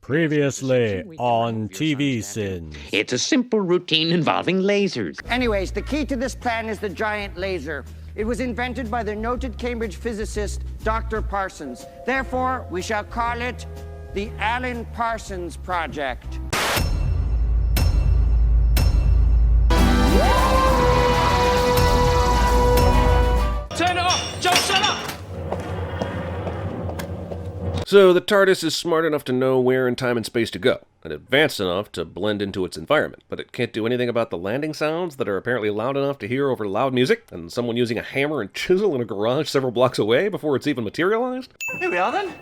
Previously on TVSins. It's a simple routine involving lasers. Anyways, the key to this plan is the giant laser. It was invented by the noted Cambridge physicist, Dr. Parsons. Therefore, we shall call it the Alan Parsons Project. Turn it off! Joe, shut up! So the TARDIS is smart enough to know where in time and space to go, and advanced enough to blend into its environment, but it can't do anything about the landing sounds that are apparently loud enough to hear over loud music, and someone using a hammer and chisel in a garage several blocks away before it's even materialized? Here we are then.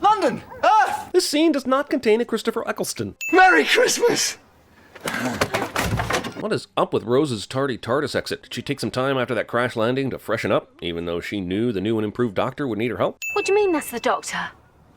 London! Earth! This scene does not contain a Christopher Eccleston. Merry Christmas! What is up with Rose's tardy TARDIS exit? Did she take some time after that crash landing to freshen up, even though she knew the new and improved Doctor would need her help? What do you mean that's the Doctor?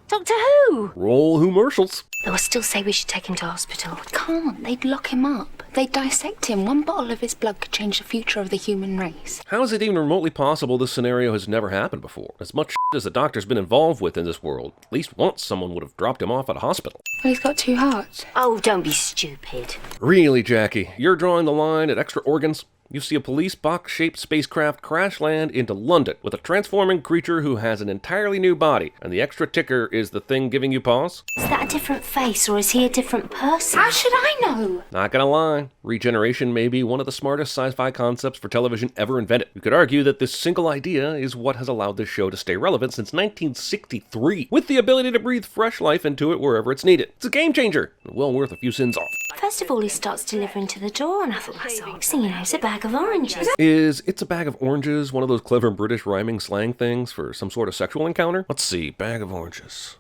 Doctor who? Roll who marshals. They will still say we should take him to hospital. We can't. They'd lock him up. They'd dissect him. One bottle of his blood could change the future of the human race. How is it even remotely possible this scenario has never happened before? As much as the Doctor's been involved with in this world, at least once someone would have dropped him off at a hospital. Well, he's got two hearts. Oh, don't be stupid. Really, Jackie? You're drawing the line at extra organs? You see a police box-shaped spacecraft crash land into London with a transforming creature who has an entirely new body, and the extra ticker is the thing giving you pause? Is that a different face, or is he a different person? How should I know? Not gonna lie, regeneration may be one of the smartest sci-fi concepts for television ever invented. You could argue that this single idea is what has allowed this show to stay relevant since 1963, with the ability to breathe fresh life into it wherever it's needed. It's a game changer, and well worth a few sins off. First of all, he starts delivering to the door, and I thought, that's all. Next thing you know, it's a bag of oranges. Is "it's a bag of oranges" one of those clever British rhyming slang things for some sort of sexual encounter? Let's see, bag of oranges.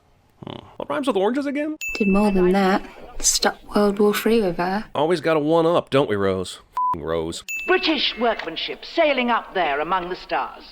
What rhymes with oranges again? Did more than that. Stuck World War III with her. Always got a one-up, don't we, Rose? Rose. British workmanship sailing up there among the stars.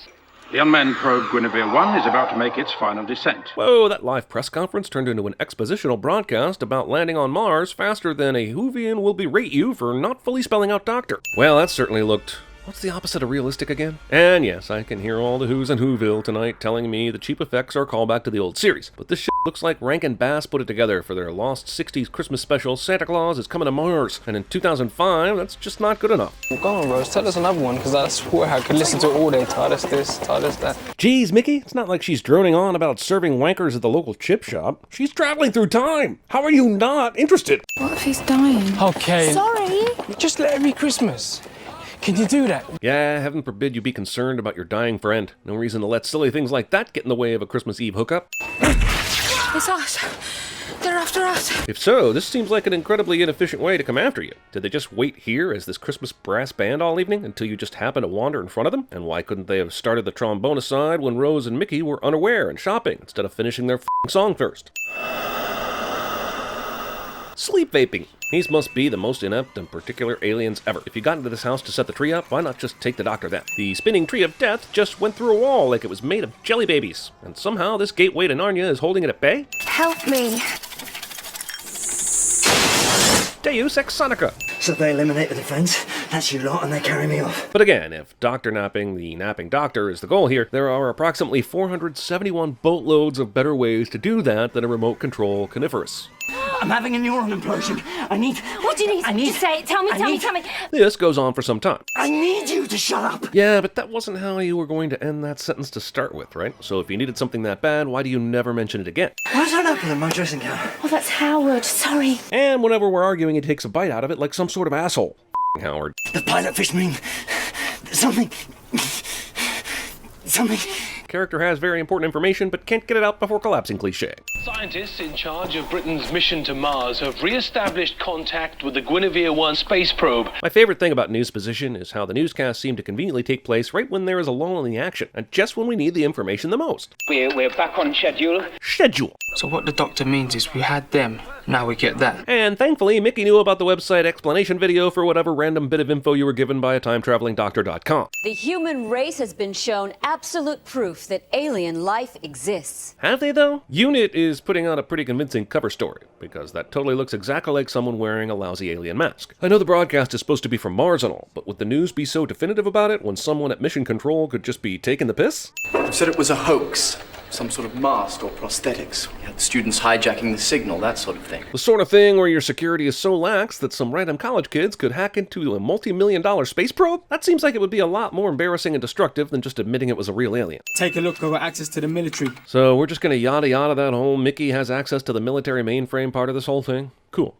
The unmanned probe Guinevere 1 is about to make its final descent. Whoa, that live press conference turned into an expositional broadcast about landing on Mars faster than a Whovian will berate you for not fully spelling out Doctor. Well, that certainly looked... what's the opposite of realistic again? And yes, I can hear all the who's and whoville tonight telling me the cheap effects are a callback to the old series. But this shit looks like Rankin Bass put it together for their lost 60s Christmas special, Santa Claus is Coming to Mars. And in 2005, that's just not good enough. Well, go on, Rose, tell us another one, because I swear I could listen to it all day. TARDIS this, TARDIS that. Geez, Mickey, it's not like she's droning on about serving wankers at the local chip shop. She's traveling through time. How are you not interested? What if he's dying? Okay. Sorry. Just let it be Christmas. Can you do that? Yeah, heaven forbid you be concerned about your dying friend. No reason to let silly things like that get in the way of a Christmas Eve hookup. It's us. They're after us. If so, this seems like an incredibly inefficient way to come after you. Did they just wait here as this Christmas brass band all evening until you just happened to wander in front of them? And why couldn't they have started the trombone aside when Rose and Mickey were unaware and shopping instead of finishing their song first? Sleep vaping. These must be the most inept and particular aliens ever. If you got into this house to set the tree up, why not just take the Doctor then? The spinning tree of death just went through a wall like it was made of jelly babies. And somehow this gateway to Narnia is holding it at bay? Help me. Deus Ex Sonica. So they eliminate the defense, that's you lot, and they carry me off. But again, if Doctor napping the napping Doctor is the goal here, there are approximately 471 boatloads of better ways to do that than a remote control coniferous. I'm having a neuron implosion. I need... What do you need? Just say it. Tell me. This goes on for some time. I need you to shut up. Yeah, but that wasn't how you were going to end that sentence to start with, right? So if you needed something that bad, why do you never mention it again? Why's that apple in my dressing gown? Oh, that's Howard. Sorry. And whenever we're arguing, he takes a bite out of it like some sort of asshole. Howard. The pilot fish mean... something... Character has very important information, but can't get it out before collapsing cliche. Scientists in charge of Britain's mission to Mars have re-established contact with the Guinevere 1 space probe. My favorite thing about newsposition is how the newscasts seem to conveniently take place right when there is a lull in the action, and just when we need the information the most. We're back on schedule. Schedule. So what the Doctor means is we had them, now we get that. And thankfully, Mickey knew about the website explanation video for whatever random bit of info you were given by a time-traveling-doctor.com. The human race has been shown absolute proof that alien life exists. Have they, though? Unit is putting out a pretty convincing cover story, because that totally looks exactly like someone wearing a lousy alien mask. I know the broadcast is supposed to be from Mars and all, but would the news be so definitive about it when someone at Mission Control could just be taking the piss? They said it was a hoax. some sort of mask or prosthetics. We had students hijacking the signal, that sort of thing. The sort of thing where your security is so lax that some random college kids could hack into a multi-million-dollar space probe? That seems like it would be a lot more embarrassing and destructive than just admitting it was a real alien. Take a look, I've got access to the military. So we're just gonna yada yada that whole Mickey has access to the military mainframe part of this whole thing? Cool.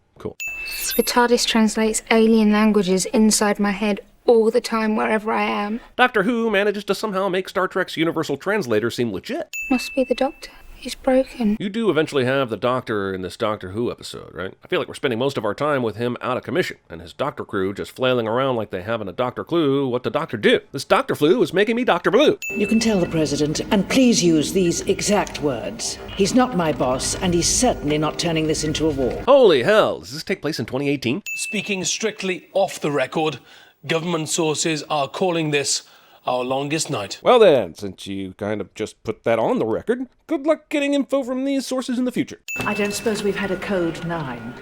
The TARDIS translates alien languages inside my head all the time, wherever I am. Doctor Who manages to somehow make Star Trek's Universal Translator seem legit. Must be the Doctor. He's broken. You do eventually have the Doctor in this Doctor Who episode, right? I feel like we're spending most of our time with him out of commission, and his Doctor crew just flailing around like they haven't a Doctor clue what the Doctor do. This Doctor flu is making me Dr. Blue. You can tell the President, and please use these exact words. He's not my boss, and he's certainly not turning this into a war. Holy hell, does this take place in 2018? Speaking strictly off the record, government sources are calling this our longest night. Well then, since you kind of just put that on the record, good luck getting info from these sources in the future. I don't suppose we've had a code 9.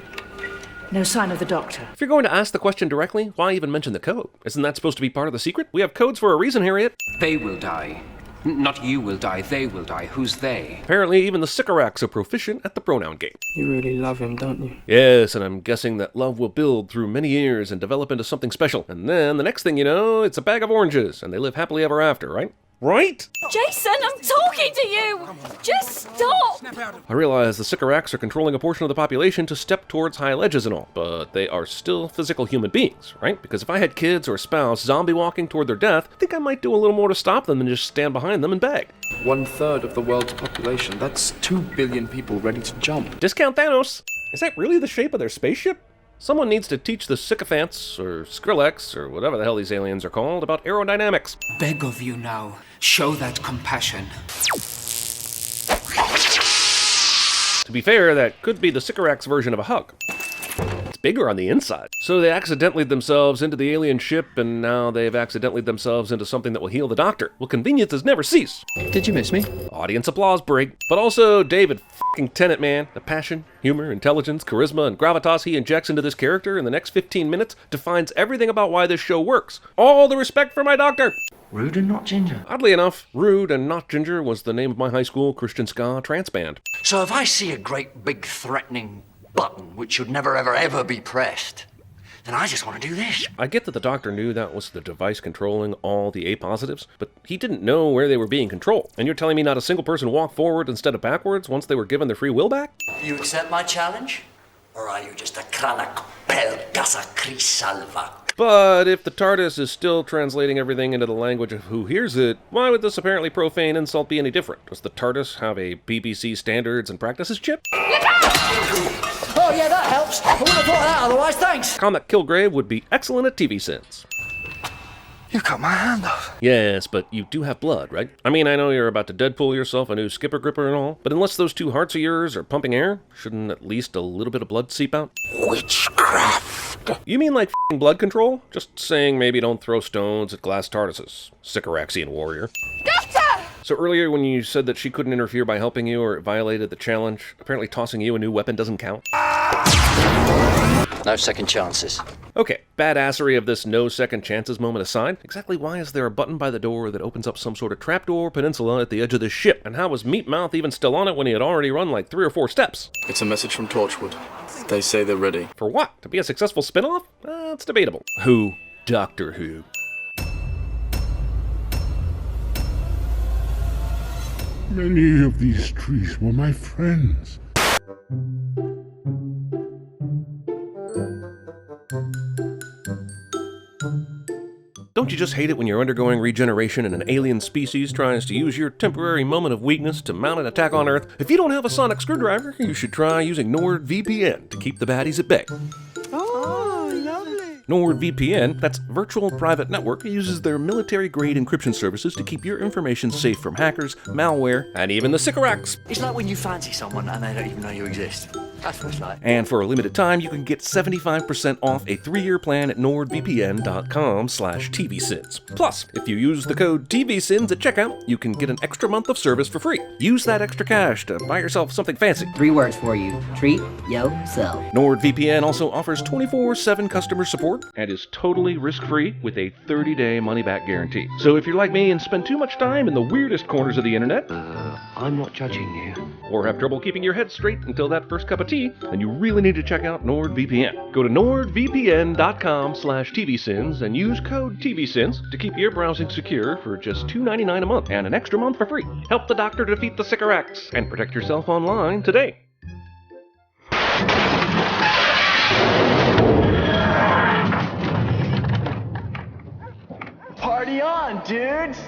No sign of the Doctor. If you're going to ask the question directly, why even mention the code? Isn't that supposed to be part of the secret? We have codes for a reason, Harriet. They will die. Not you will die, they will die. Who's they? Apparently even the Sycorax are proficient at the pronoun game. You really love him, don't you? Yes, and I'm guessing that love will build through many years and develop into something special. And then the next thing you know, it's a bag of oranges, and they live happily ever after, right? Right? Jason, I'm talking to you! Just stop! I realize the Sycorax are controlling a portion of the population to step towards high ledges and all, but they are still physical human beings, right? Because if I had kids or a spouse zombie walking toward their death, I think I might do a little more to stop them than just stand behind them and beg. 1/3 of the world's population. That's 2 billion people ready to jump. Discount Thanos! Is that really the shape of their spaceship? Someone needs to teach the sycophants, or Skrillex, or whatever the hell these aliens are called, about aerodynamics. Beg of you now, show that compassion. To be fair, that could be the Sycorax version of a hug. It's bigger on the inside. So they accidentally themselves into the alien ship, and now they've accidentally themselves into something that will heal the Doctor. Well, conveniences never cease. Did you miss me? Audience applause break. But also, David f***ing Tennant, man. The passion, humor, intelligence, charisma, and gravitas he injects into this character in the next 15 minutes defines everything about why this show works. All the respect for my Doctor! Rude and not ginger. Oddly enough, Rude and Not Ginger was the name of my high school Christian ska trance band. So if I see a great big threatening button which should never ever be pressed, then I just want to do this. I get that the Doctor knew that was the device controlling all the A-positives, but he didn't know where they were being controlled. And you're telling me not a single person walked forward instead of backwards once they were given their free will back? You accept my challenge? Or are you just a Krana Pel Gasa Krisalva? But if the TARDIS is still translating everything into the language of who hears it, why would this apparently profane insult be any different? Does the TARDIS have a BBC standards and practices chip? Oh yeah, that helps. I wouldn't have thought that otherwise, thanks. Comet Kilgrave would be excellent at TVSins. You cut my hand off. Yes, but you do have blood, right? I mean, I know you're about to Deadpool yourself a new skipper gripper and all, but unless those 2 hearts of yours are pumping air, shouldn't at least a little bit of blood seep out? Witchcraft. You mean like f***ing blood control? Just saying maybe don't throw stones at glass TARDISes, Sycoraxian warrior. Doctor! So earlier when you said that she couldn't interfere by helping you or it violated the challenge, apparently tossing you a new weapon doesn't count? No second chances. Okay, badassery of this no second chances moment aside, exactly why is there a button by the door that opens up some sort of trapdoor peninsula at the edge of this ship? And how was Meatmouth even still on it when he had already run like 3 or 4 steps? It's a message from Torchwood. They say they're ready. For what? To be a successful spin-off? It's debatable. Who? Doctor Who. Many of these trees were my friends. Don't you just hate it when you're undergoing regeneration and an alien species tries to use your temporary moment of weakness to mount an attack on Earth? If you don't have a sonic screwdriver, you should try using NordVPN to keep the baddies at bay. Oh, lovely. NordVPN, that's Virtual Private Network, uses their military-grade encryption services to keep your information safe from hackers, malware, and even the Sycorax. It's like when you fancy someone and they don't even know you exist. That's what it's like. And for a limited time, you can get 75% off a 3-year plan at nordvpn.com/TVSins. Plus, if you use the code TVSins at checkout, you can get an extra month of service for free. Use that extra cash to buy yourself something fancy. 3 words for you. Treat yourself. NordVPN also offers 24/7 customer support job. and is totally risk-free with a 30-day money-back guarantee. So if you're like me and spend too much time in the weirdest corners of the internet, I'm not judging you. or have trouble keeping your head straight until that first cup of tea, then you really need to check out NordVPN. Go to nordvpn.com/TVSins and use code TVSins to keep your browsing secure for just $2.99 a month and an extra month for free. Help the doctor defeat the Sycorax and protect yourself online today. Party on, dudes!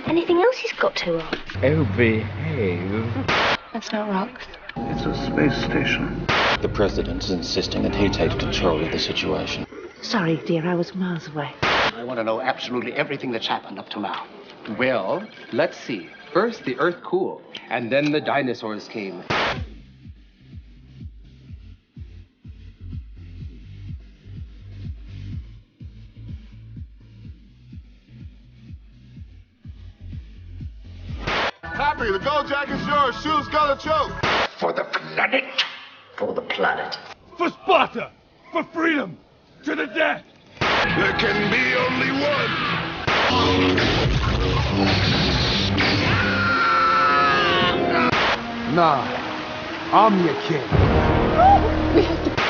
Anything else he's got to on? Oh, behave. That's not rocks. It's a space station. The President is insisting that he takes control of the situation. Sorry, dear, I was miles away. I want to know absolutely everything that's happened up to now. Well, let's see. First, the Earth cooled, and then the dinosaurs came. Happy, the gold jacket's yours. Shoes got a choke. For the planet. For the planet. For Sparta. For freedom. To the death. There can be only one. Nah, I'm your king.